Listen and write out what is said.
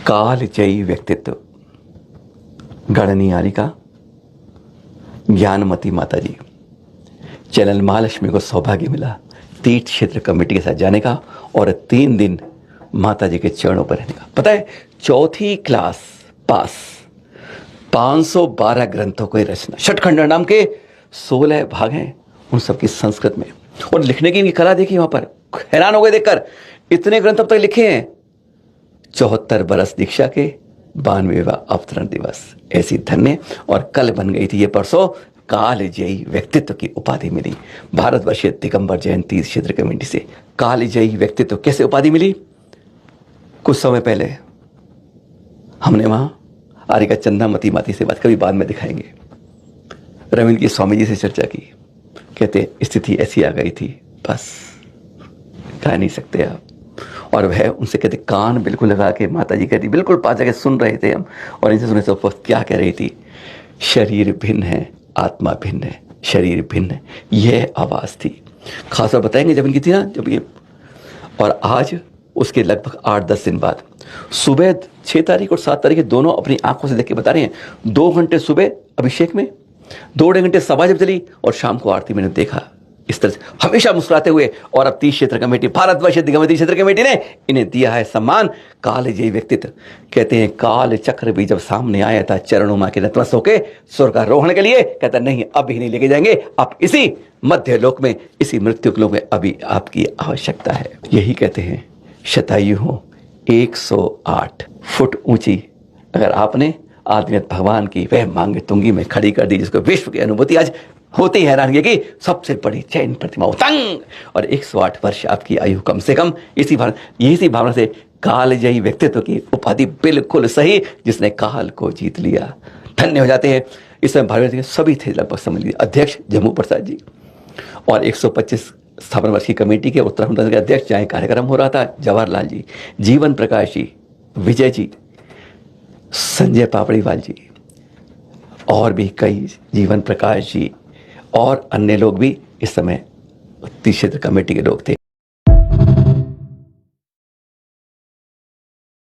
कालजयी व्यक्तित्व गणनीयारिका ज्ञानमती माता जी। चैनल महालक्ष्मी को सौभाग्य मिला तीर्थ क्षेत्र कमेटी के साथ जाने का और 3 दिन माता जी के चरणों पर रहने का। पता है, 4th क्लास पास, 512 ग्रंथों की रचना, षटखंड नाम के 16 भाग हैं, उन सबकी संस्कृत में। और लिखने की कला देखी वहां पर, हैरान हो गए देखकर, इतने ग्रंथ अब तक लिखे हैं। 74 बरस दीक्षा के, 92वां अवतरण दिवस। ऐसी धन्य, और कल बन गई थी ये परसों, कालजयी व्यक्तित्व की उपाधि मिली भारतवर्षीय दिगंबर जैन तीर्थ क्षेत्र कमेटी से। कालजयी व्यक्तित्व कैसे उपाधि मिली? कुछ समय पहले हमने वहां आरिका चंदामती माती से बात, कभी बाद में दिखाएंगे, रविंद्र की स्वामी जी से चर्चा की। कहते स्थिति ऐसी आ गई थी, बस कह नहीं सकते आप। और वह उनसे कहते कान बिल्कुल लगा के माता जी कहती, बिल्कुल पास जाके सुन रहे थे हम, और इनसे सुने तो क्या कह रही थी? शरीर भिन्न है, आत्मा भिन्न है, शरीर भिन्न है, यह आवाज़ थी। खासतौर बताएंगे जब इनकी थी ना, जब ये। और आज उसके लगभग 8-10 दिन बाद सुबह 6 तारीख और 7 तारीख दोनों अपनी आंखों से देख के बता रहे हैं। 2 घंटे सुबह अभिषेक में, 2 घंटे सभा जब चली, और शाम को आरती मैंने देखा। इस तरह से हमेशा मुस्कुराते हुए। और अब तीर्थ क्षेत्र कमेटी, भारतवर्ष दिगंबर तीर्थ क्षेत्र कमेटी ने इन्हें दिया है सम्मान कालजयी व्यक्तित्व। कहते हैं काल चक्र भी जब सामने आया था चरणों मां के नतमस्तक होके स्वर्गारोहण के लिए, कहता नहीं अभी नहीं लेके जाएंगे, आप इसी मध्य लोक में, इसी मृत्यु लोक में अभी आपकी आवश्यकता है। यही कहते हैं शतायु हो 108 फुट ऊंची, अगर आपने आदिनाथ भगवान की वह मांग तुंगी में खड़ी कर दी, जिसको विश्व की अनुभूति आज होती है हैरानगी की सबसे बड़ी जैन प्रतिमा तंग, और 108 वर्ष आपकी आयु कम से कम। इसी भावना से कालजयी व्यक्तित्व की उपाधि बिल्कुल सही, जिसने काल को जीत लिया। धन्य हो जाते हैं। इस समय भारत के सभी थे लगभग, समझ लीजिए, अध्यक्ष जम्मू प्रसाद जी, और 125 स्थापना वर्ष की कमेटी के उत्तराखंड के अध्यक्ष, जहाँ कार्यक्रम हो रहा था, जवाहरलाल जी, जीवन प्रकाश जी, विजय जी, संजय पापड़ीवाल जी, और भी कई, जीवन प्रकाश जी और अन्य लोग भी इस समय तीर्थ क्षेत्र कमेटी के लोग थे।